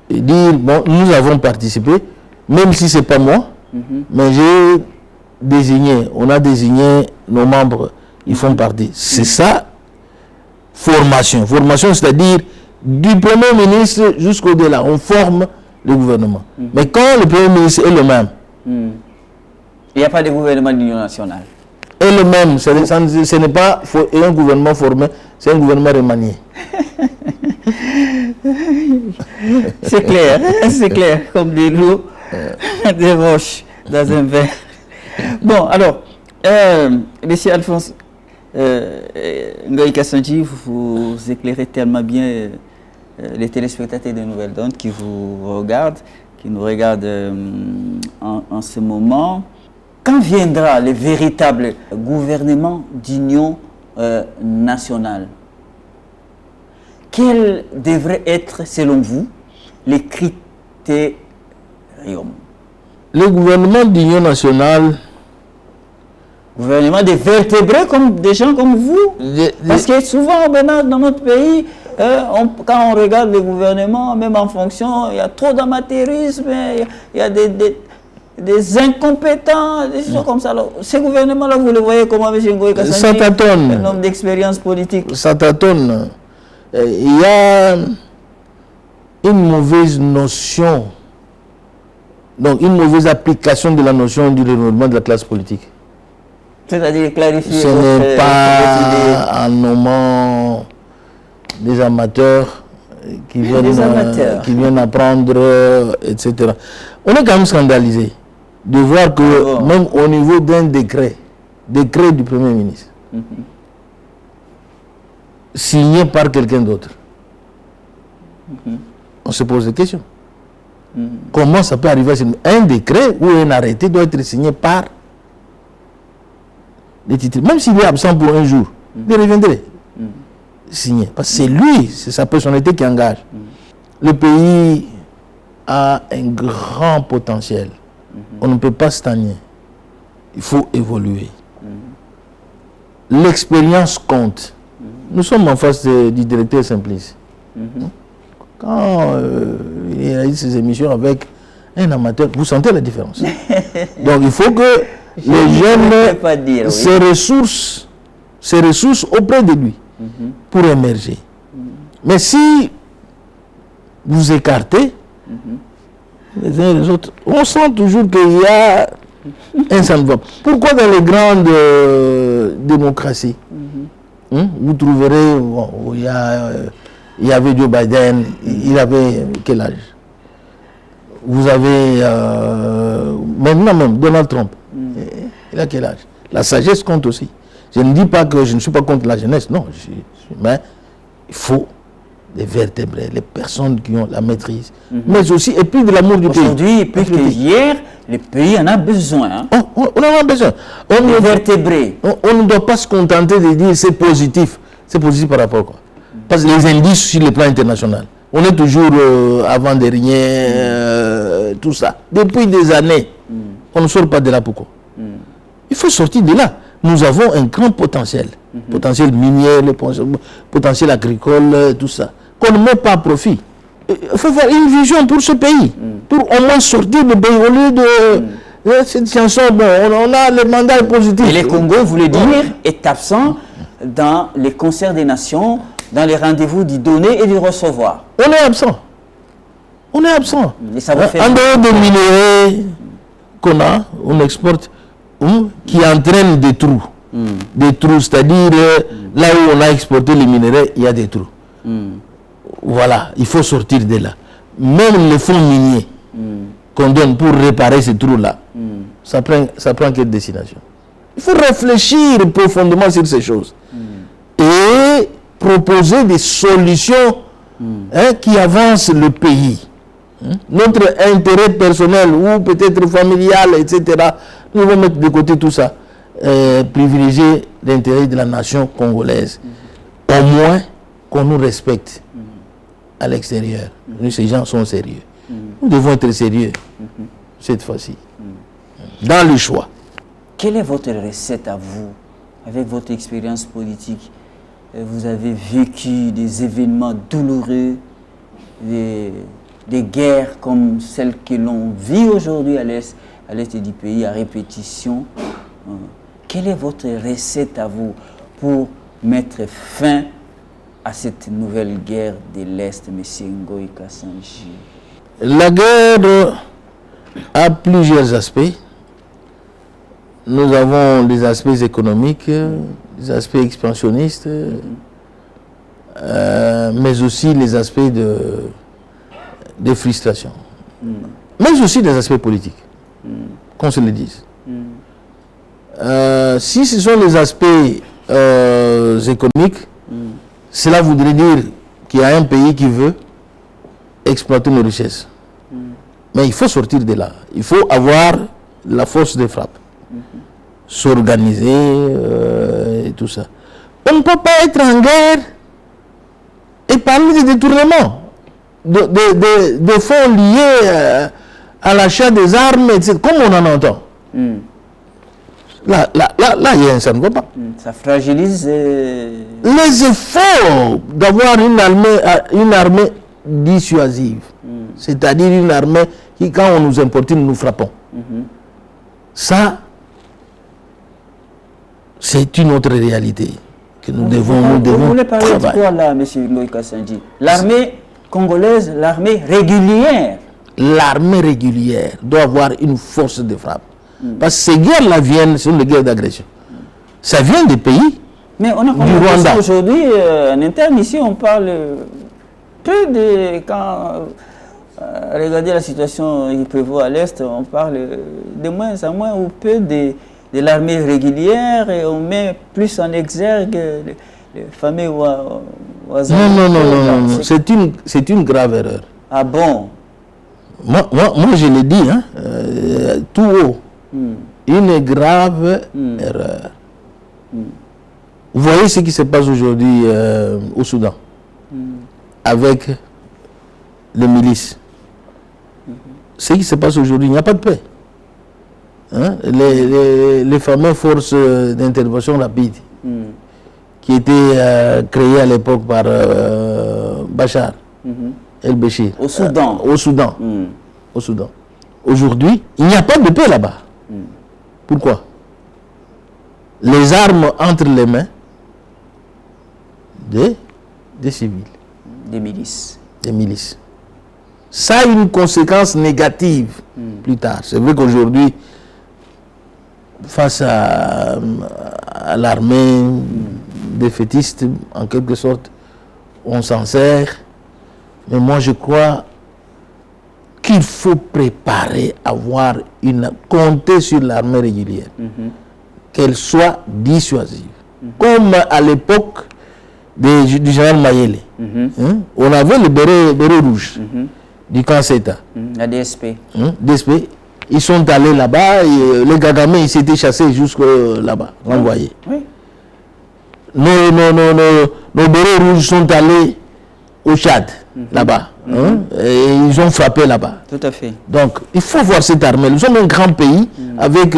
disent, bon, nous avons participé, même si ce n'est pas moi, mais on a désigné nos membres, ils font partie. C'est ça, formation. Formation, c'est-à-dire du Premier ministre jusqu'au-delà, on forme le gouvernement. Mais quand le Premier ministre est le même, il n'y a pas de gouvernement de l'Union nationale. Et le même, ce n'est pas un gouvernement formé, c'est un gouvernement remanié. C'est clair, comme des loups, des roches dans un verre. Bon, alors, Monsieur Alphonse Ngoï Kassanji, vous éclairez tellement bien les téléspectateurs de Nouvelle Donne qui vous regardent, qui nous regardent en ce moment. Quand viendra le véritable gouvernement d'union nationale? Quels devraient être, selon vous, les critères? Le gouvernement d'union nationale... Gouvernement des vertébrés, comme des gens comme vous? Parce que souvent, maintenant, dans notre pays, quand on regarde le gouvernement, même en fonction, il y a trop d'amateurisme, il y a des incompétents, des choses comme ça. Alors, ce gouvernement-là, vous le voyez comment M. Ngoï Kassanji, un homme d'expérience politique? Ça tâtonne. Il y a une mauvaise notion, donc une mauvaise application de la notion du renouvellement de la classe politique. C'est-à-dire clarifier. Ce n'est pas en nommant des amateurs qui viennent apprendre, etc. On est quand même scandalisé de voir que même au niveau d'un décret du Premier ministre, signé par quelqu'un d'autre. On se pose des questions. Comment ça peut arriver? Un décret ou un arrêté doit être signé par les titulaires. Même s'il est absent pour un jour, il reviendrait signer. Parce que c'est lui, c'est sa personnalité qui engage. Le pays a un grand potentiel. On ne peut pas stagner. Il faut évoluer. L'expérience compte. Nous sommes en face du directeur Simplice. Quand il a eu ses émissions avec un amateur, vous sentez la différence. Donc il faut que les jeunes se ressourcent auprès de lui pour émerger. Mais si vous écartez les uns et les autres, on sent toujours qu'il y a un syndrome. Pourquoi dans les grandes démocraties, vous trouverez, il y avait Joe Biden, il avait quel âge? Vous avez maintenant même Donald Trump, il a quel âge? La sagesse compte aussi. Je ne dis pas que je ne suis pas contre la jeunesse, non, mais il faut des vertébrés, les personnes qui ont la maîtrise, mais aussi, et puis de l'amour du pays. Aujourd'hui, plus que hier, le pays en a besoin. Hein? On en a besoin. Vertébrés. On ne doit pas se contenter de dire c'est positif. C'est positif par rapport à quoi? Parce que les indices sur le plan international, on est toujours avant-dernier, tout ça. Depuis des années, on ne sort pas de là. Pourquoi? Il faut sortir de là. Nous avons un grand potentiel. Potentiel minier, le potentiel agricole, tout ça. Qu'on ne met pas à profit. Il faut faire une vision pour ce pays. Pour au moins sortir du pays. Au lieu de cette chanson, bon, on a le mandat positif. Et le Congo, vous voulez dire, est absent dans les concerts des nations, dans les rendez-vous du donner et du recevoir. On est absent. On est absent. Et ça va faire en dehors des minéraux qu'on a, on exporte, qui entraînent des trous. Des trous, c'est-à-dire là où on a exporté les minéraux, il y a des trous. Voilà, il faut sortir de là. Même les fonds miniers qu'on donne pour réparer ces trous-là, ça prend quelle destination? Il faut réfléchir profondément sur ces choses. Et proposer des solutions qui avancent le pays. Notre intérêt personnel ou peut-être familial, etc., nous devons mettre de côté tout ça. Privilégier l'intérêt de la nation congolaise. Au moins qu'on nous respecte à l'extérieur. Nous, ces gens sont sérieux. Nous devons être sérieux cette fois-ci. Dans le choix. Quelle est votre recette à vous, avec votre expérience politique? Vous avez vécu des événements douloureux, des guerres comme celles que l'on vit aujourd'hui à l'est du pays, à répétition. Quelle est votre recette à vous pour mettre fin à cette nouvelle guerre de l'Est, M. Ngoï Kassanji? La guerre a plusieurs aspects. Nous avons des aspects économiques, des aspects expansionnistes, mais aussi les aspects de frustration. Mais aussi des aspects politiques, qu'on se le dise. Si ce sont les aspects économiques, cela voudrait dire qu'il y a un pays qui veut exploiter nos richesses. Mais il faut sortir de là. Il faut avoir la force de frappe. S'organiser et tout ça. On ne peut pas être en guerre et parler de détournement, de fonds liés à l'achat des armes, etc., comme on en entend. Là, il y a un, ça ne va pas. Ça fragilise les efforts d'avoir une armée dissuasive. C'est-à-dire une armée qui, quand on nous importune, nous frappons. Ça, c'est une autre réalité que nous devons Vous voulez parler de quoi là, M. Ngoï Kassanji? L'armée congolaise, l'armée régulière. L'armée régulière doit avoir une force de frappe. Parce que ces guerres-là viennent, ce sont des guerres d'agression. Ça vient des pays. Mais on a compris aujourd'hui, en interne ici, on parle peu de... Quand regardez la situation qui prévaut à l'Est, on parle de moins en moins ou peu de l'armée régulière et on met plus en exergue les fameux voisins. Non. C'est une grave erreur. Ah bon? Moi je l'ai dit, hein, tout haut. Une grave erreur. Vous voyez ce qui se passe aujourd'hui au Soudan avec les milices. Ce qui se passe aujourd'hui, il n'y a pas de paix. Hein? Les fameuses forces d'intervention rapide qui étaient créées à l'époque par Bachar el-Béchir. Au Soudan. Au Soudan. Aujourd'hui, il n'y a pas de paix là-bas. Pourquoi? Les armes entre les mains des civils. Des milices. Des milices. Ça a une conséquence négative plus tard. C'est vrai qu'aujourd'hui, face à l'armée défaitiste, en quelque sorte, on s'en sert. Mais moi, je crois qu'il faut préparer, compter sur l'armée régulière. Qu'elle soit dissuasive. Comme à l'époque du général Mayele. On avait le béret rouge du camp CETA. La DSP. DSP. Ils sont allés là-bas, les Gagamais, ils s'étaient chassés jusque là-bas, renvoyés. Oui. Nos bérets rouges sont allés au Tchad, là-bas. Et ils ont frappé là-bas. Tout à fait. Donc, il faut voir cette armée. Nous sommes un grand pays avec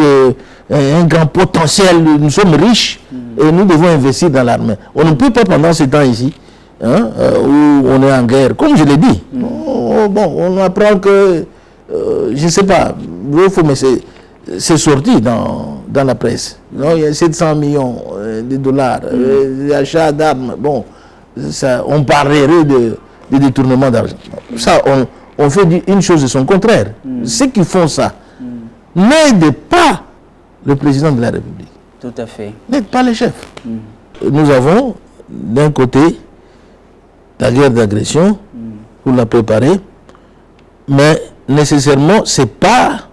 un grand potentiel. Nous sommes riches et nous devons investir dans l'armée. On ne peut pas pendant ce temps ici, où on est en guerre, comme je l'ai dit. On apprend que, je ne sais pas, mais c'est sorti dans la presse. Non, il y a 700 millions de dollars, l'achat d'armes. Bon, ça, on parlerait de détournement d'argent. Ça, on fait une chose de son contraire. Ceux qui font ça n'aident pas le président de la République. Tout à fait. N'aident pas les chefs. Nous avons, d'un côté, la guerre d'agression pour la préparer, mais nécessairement, ce n'est pas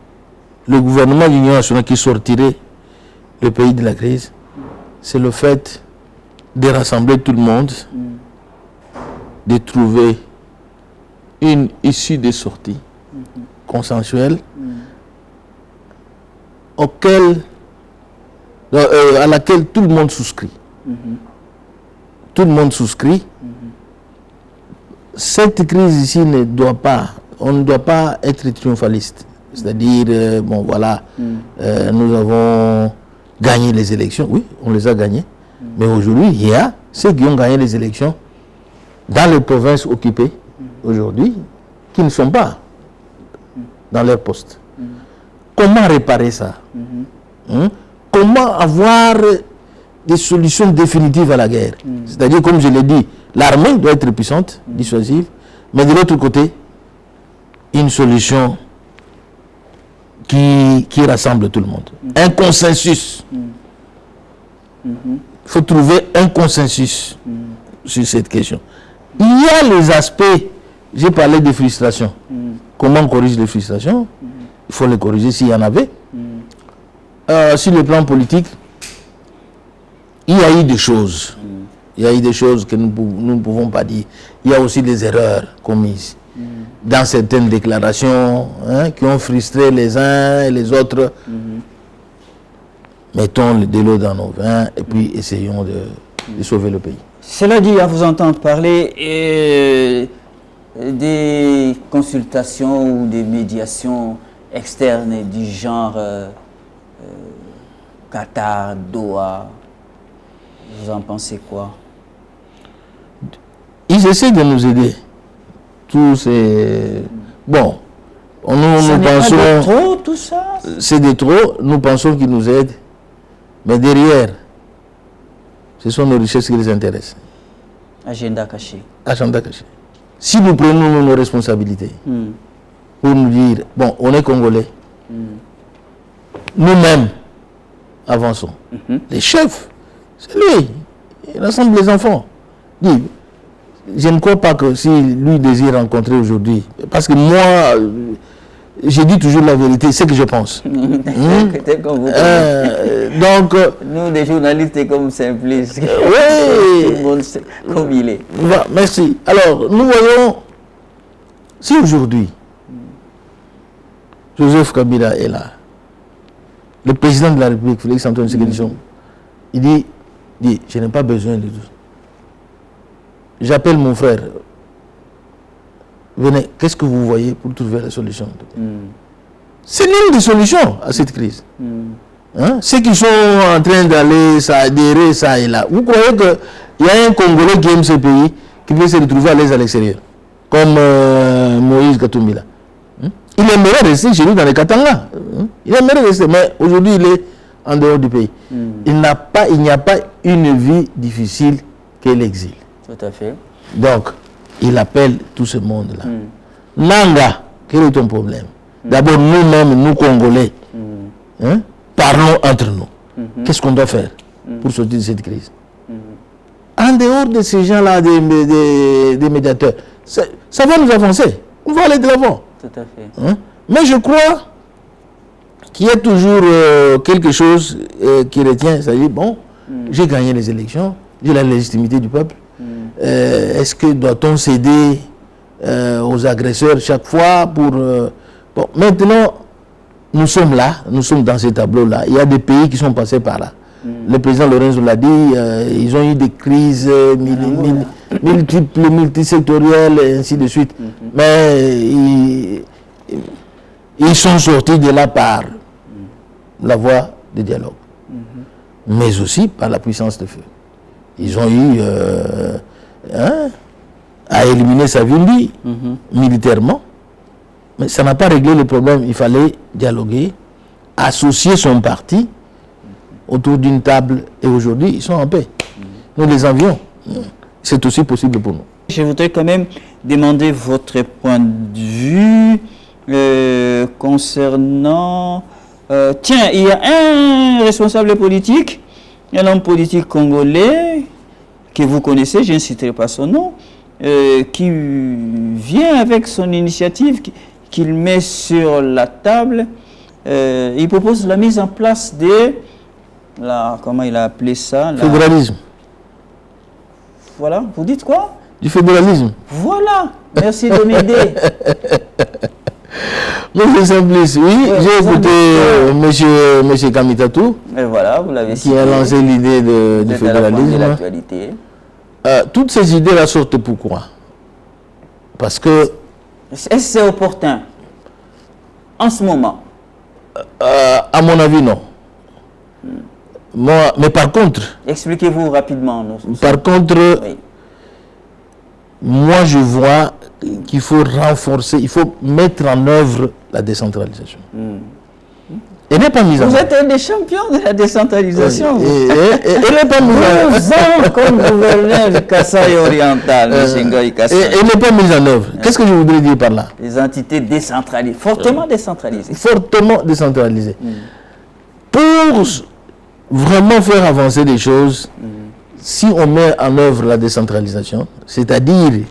le gouvernement de l'Union nationale qui sortirait le pays de la crise. C'est le fait de rassembler tout le monde, de trouver une issue de sortie consensuelle à laquelle tout le monde souscrit. Tout le monde souscrit. Cette crise ici on ne doit pas être triomphaliste. C'est-à-dire, nous avons gagné les élections. Oui, on les a gagnées. Mais aujourd'hui, il y a ceux qui ont gagné les élections dans les provinces occupées aujourd'hui, qui ne sont pas dans leur poste. Comment réparer ça? Comment avoir des solutions définitives à la guerre? C'est-à-dire, comme je l'ai dit, l'armée doit être puissante, dissuasive, mais de l'autre côté, une solution qui rassemble tout le monde. Un consensus. Il faut trouver un consensus sur cette question. Il y a les aspects, j'ai parlé de frustration. Comment on corrige les frustrations? Il faut les corriger s'il y en avait. Sur le plan politique, il y a eu des choses. Il y a eu des choses que nous ne pouvons pas dire. Il y a aussi des erreurs commises dans certaines déclarations qui ont frustré les uns et les autres. Mettons de l'eau dans nos vins et puis essayons de sauver le pays. Cela dit, à vous entendre parler des consultations ou des médiations externes du genre Qatar, Doha, vous en pensez quoi? Ils essaient de nous aider. Tous ces... Bon, nous pensons... Pas de trop, tout ça? C'est de trop, nous pensons qu'ils nous aident. Mais derrière, ce sont nos richesses qui les intéressent. Agenda caché. Agenda caché. Si nous prenons nos responsabilités pour nous dire, bon, on est Congolais, nous-mêmes avançons. Les chefs, c'est lui. Il rassemble les enfants. Dit, je ne crois pas que si lui désire rencontrer aujourd'hui, parce que moi, j'ai dit toujours la vérité, c'est ce que je pense. C'est comme vous. Donc, nous, des journalistes, c'est comme simplistes. Oui. Tout le monde sait comme il est. Voilà, merci. Alors, nous voyons, si aujourd'hui, Joseph Kabila est là, le président de la République, Félix Antoine Tshisekedi Tshilombo, il dit, je n'ai pas besoin de tout. J'appelle mon frère. Venez, qu'est-ce que vous voyez pour trouver la solution? C'est l'une des solutions à cette crise. Hein? Ceux qui sont en train d'aller s'adhérer ça et là, vous croyez qu'il y a un Congolais qui aime ce pays qui peut se retrouver à l'aise à l'extérieur, comme Moïse Katumbi là? Il aimerait rester chez lui dans les Katanga. Il aimerait rester, mais aujourd'hui il est en dehors du pays. Il n'y a pas une vie difficile que l'exil. Tout à fait. Donc, il appelle tout ce monde-là. Nanga, quel est ton problème? D'abord, nous-mêmes, nous Congolais, hein, parlons entre nous. Qu'est-ce qu'on doit faire pour sortir de cette crise? En dehors de ces gens-là, des médiateurs, ça va nous avancer. On va aller de l'avant. Tout à fait. Hein? Mais je crois qu'il y a toujours quelque chose qui retient, c'est-à-dire, bon, j'ai gagné les élections, j'ai la légitimité du peuple. Est-ce que doit-on céder aux agresseurs chaque fois pour... Bon, maintenant, nous sommes là, nous sommes dans ce tableau-là. Il y a des pays qui sont passés par là. Le président Lorenzo l'a dit, ils ont eu des crises multiples, multisectorielles, et ainsi de suite. Mais ils sont sortis de là par la voie du dialogue. Mais aussi par la puissance de feu. Ils ont eu à éliminer Savimbi militairement. Mais ça n'a pas réglé le problème. Il fallait dialoguer, associer son parti autour d'une table. Et aujourd'hui, ils sont en paix. Nous les envions. C'est aussi possible pour nous. Je voudrais quand même demander votre point de vue concernant... tiens, il y a un responsable politique, un homme politique congolais que vous connaissez, je ne citerai pas son nom, qui vient avec son initiative, qu'il met sur la table. Il propose la mise en place de... comment il a appelé ça? Fédéralisme. Voilà, vous dites quoi? Du fédéralisme. Voilà, merci de m'aider. Monsieur Simplice, oui, j'ai écouté monsieur Kamitatou, et voilà, vous l'avez qui a lancé l'idée du fédéralisme. L'actualité. Toutes ces idées-là sortent pourquoi? Parce que... Est-ce que c'est opportun en ce moment? À mon avis, non. Moi, mais par contre... Expliquez-vous rapidement. Par contre, oui. Moi je vois qu'il faut renforcer, il faut mettre en œuvre la décentralisation. Elle n'est pas mise en œuvre. Vous êtes un des champions de la décentralisation. Elle n'est pas mise en œuvre. Comme gouverneur du Kasaï oriental, M. Ngoï Kassai. Elle n'est pas mise en œuvre. Qu'est-ce que je voudrais dire par là? Les entités décentralisées, fortement décentralisées. Fortement décentralisées. Pour vraiment faire avancer les choses, si on met en œuvre la décentralisation, c'est-à-dire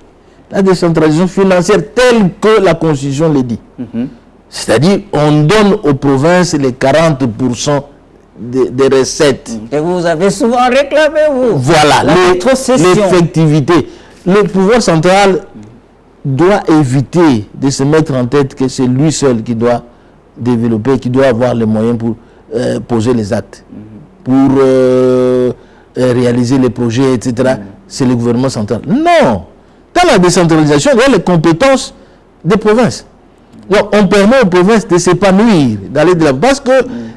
la décentralisation financière telle que la Constitution le dit, c'est-à-dire on donne aux provinces les 40% des recettes. Et vous avez souvent réclamé, vous. Voilà, l'effectivité. Le pouvoir central doit éviter de se mettre en tête que c'est lui seul qui doit développer, qui doit avoir les moyens pour poser les actes, pour réaliser les projets, etc. C'est le gouvernement central. Non! Dans la décentralisation, il y a les compétences des provinces. Donc, on permet aux provinces de s'épanouir, d'aller de la... Parce que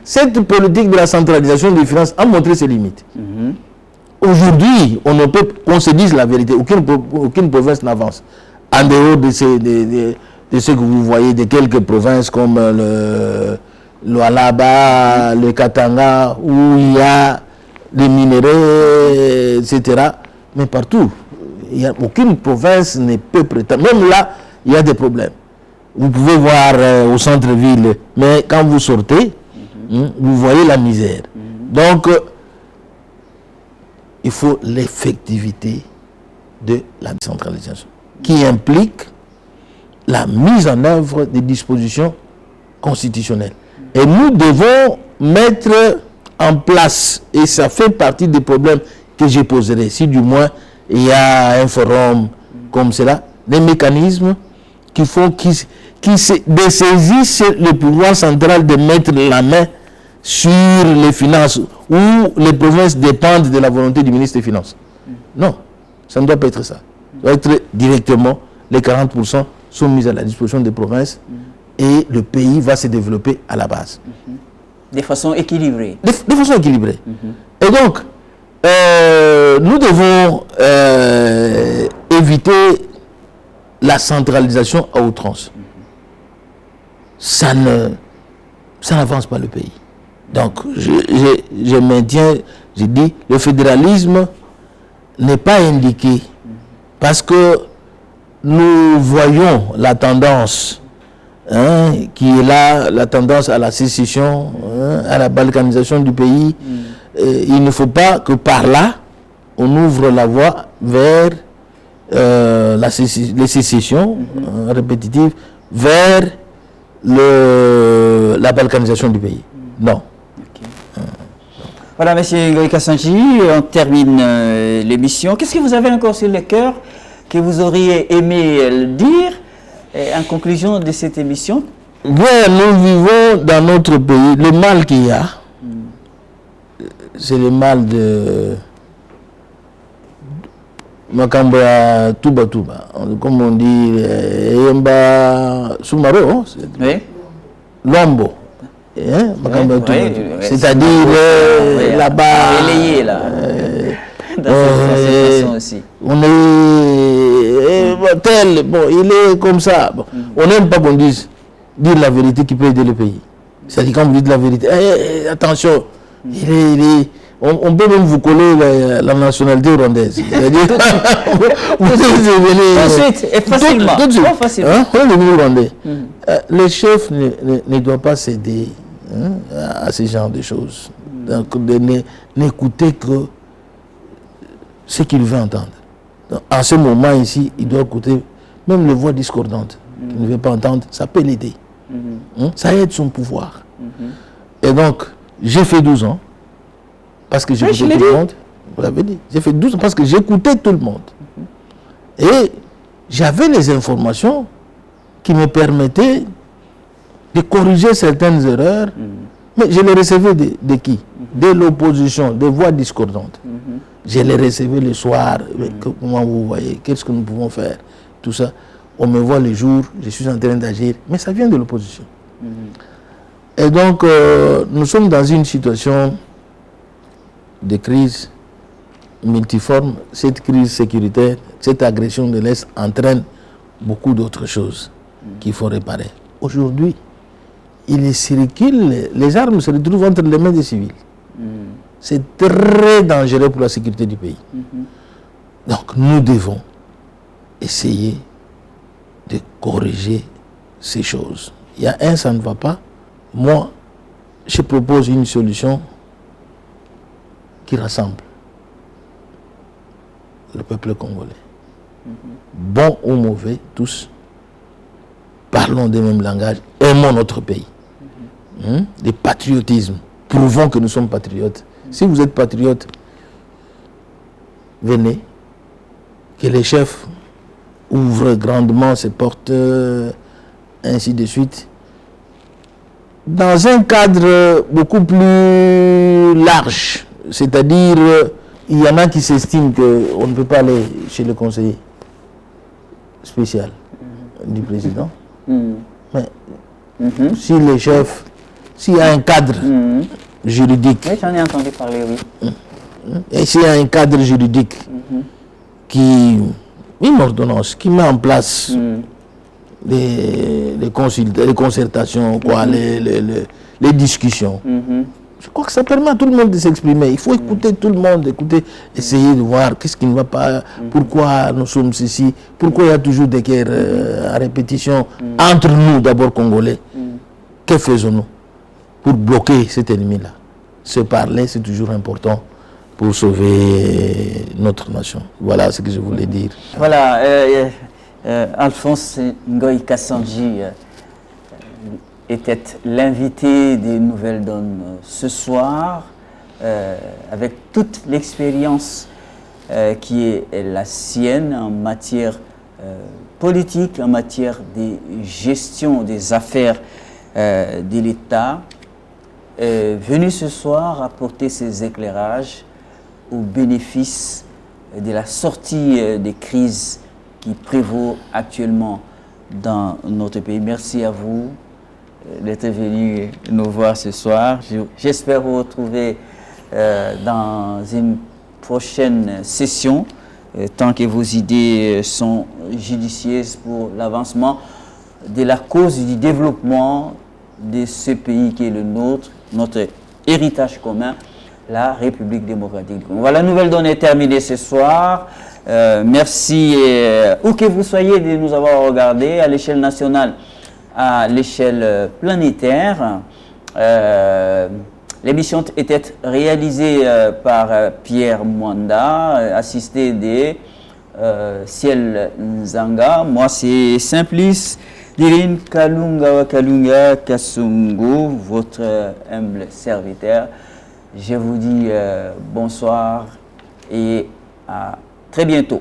cette politique de la centralisation des finances a montré ses limites. Aujourd'hui, on ne peut qu'on se dise la vérité. Aucune province n'avance. En dehors de ce que vous voyez, de quelques provinces comme le Alaba, le Katanga, où il y a des minéraux, etc. Mais partout, aucune province ne peut prétendre. Même là, il y a des problèmes. Vous pouvez voir au centre-ville, mais quand vous sortez, vous voyez la misère. Donc, il faut l'effectivité de la décentralisation, qui implique la mise en œuvre des dispositions constitutionnelle. Et nous devons mettre en place, et ça fait partie des problèmes que je poserai, si du moins il y a un forum comme cela, des mécanismes qui font, qui dessaisissent le pouvoir central de mettre la main sur les finances, où les provinces dépendent de la volonté du ministre des Finances. Non, ça ne doit pas être ça. Ça doit être directement, les 40% sont mis à la disposition des provinces et le pays va se développer à la base. De façon équilibrée. De façon équilibrée. Et donc, nous devons éviter la centralisation à outrance. Ça n'avance pas le pays. Donc, je maintiens, je dis, le fédéralisme n'est pas indiqué parce que nous voyons la tendance qui est là, la tendance à la sécession, à la balkanisation du pays. Il ne faut pas que par là, on ouvre la voie vers les sécessions répétitives, vers la balkanisation du pays. Non. Voilà, M. Ngoï Kassanji, on termine l'émission. Qu'est-ce que vous avez encore sur le cœur que vous auriez aimé le dire en conclusion de cette émission? Bien, nous vivons dans notre pays. Le mal qu'il y a, c'est le mal de Makamba Touba Touba. Comme on dit, Yemba Soumaro, oui. Lombo. C'est-à-dire là-bas, relayé là. Dans cette façon aussi. On est tel, bon, il est comme ça. Bon. On n'aime pas qu'on dise dire la vérité qui peut aider le pays. C'est-à-dire quand vous dites la vérité, attention, on peut même vous coller la nationalité rwandaise. C'est-à-dire, vous devenez tout de suite et facilement. Tout de suite. Facilement. On est devenu rwandais. Les chefs ne doivent pas céder à ce genre de choses. Donc, n'écouter que ce qu'il veut entendre. Donc, en ce moment ici, il doit écouter même les voix discordantes qu'il ne veut pas entendre, ça peut l'aider. Ça aide son pouvoir. Et donc, j'ai fait 12 ans parce que j'écoutais tout le monde. Vous l'avez dit. J'ai fait 12 ans parce que j'écoutais tout le monde. Et j'avais les informations qui me permettaient de corriger certaines erreurs, mais je les recevais de qui? De l'opposition, des voix discordantes. Je les recevais le soir. Comment vous voyez? Qu'est-ce que nous pouvons faire? Tout ça. On me voit le jour, je suis en train d'agir, mais ça vient de l'opposition. Et donc, nous sommes dans une situation de crise multiforme. Cette crise sécuritaire, cette agression de l'Est entraîne beaucoup d'autres choses qu'il faut réparer. Aujourd'hui, il circule, les armes se retrouvent entre les mains des civils. C'est très dangereux pour la sécurité du pays. Donc nous devons essayer de corriger ces choses. Il y a un, ça ne va pas. Moi, je propose une solution qui rassemble le peuple congolais. Bon ou mauvais, tous, parlons des mêmes langages, aimons notre pays. Le patriotisme, prouvons que nous sommes patriotes. Si vous êtes patriote, venez, que les chefs ouvrent grandement ses portes, ainsi de suite, dans un cadre beaucoup plus large. C'est-à-dire, il y en a qui s'estiment qu'on ne peut pas aller chez le conseiller spécial du président. Mais si les chefs, s'il y a un cadre juridique, oui, j'en ai entendu parler, oui. Et s'il y a un cadre juridique qui, une ordonnance qui met en place les concertations, quoi, les discussions, je crois que ça permet à tout le monde de s'exprimer. Il faut écouter tout le monde, essayer de voir qu'est-ce qui ne va pas, pourquoi nous sommes ceci, pourquoi il y a toujours des guerres à répétition entre nous, d'abord Congolais. Que faisons-nous pour bloquer cet ennemi-là? Se parler, c'est toujours important pour sauver notre nation. Voilà ce que je voulais dire. Voilà, Alphonse Ngoï Kassanji, était l'invité des Nouvelles Donnes ce soir, avec toute l'expérience qui est la sienne en matière politique, en matière de gestion des affaires de l'État, venu ce soir apporter ses éclairages au bénéfice de la sortie des crises qui prévaut actuellement dans notre pays. Merci à vous d'être venu nous voir ce soir. J'espère vous retrouver dans une prochaine session, tant que vos idées sont judicieuses pour l'avancement de la cause du développement de ce pays qui est le nôtre, notre héritage commun, la République démocratique du Congo. Voilà, la Nouvelle Donne est terminée ce soir. Merci, où que vous soyez, de nous avoir regardés à l'échelle nationale, à l'échelle planétaire. L'émission était réalisée par Pierre Mwanda, assisté de Ciel Nzanga. Moi, c'est Simplice Dirin Kalunga Kalunga Kasungu, votre humble serviteur. Je vous dis bonsoir et à très bientôt.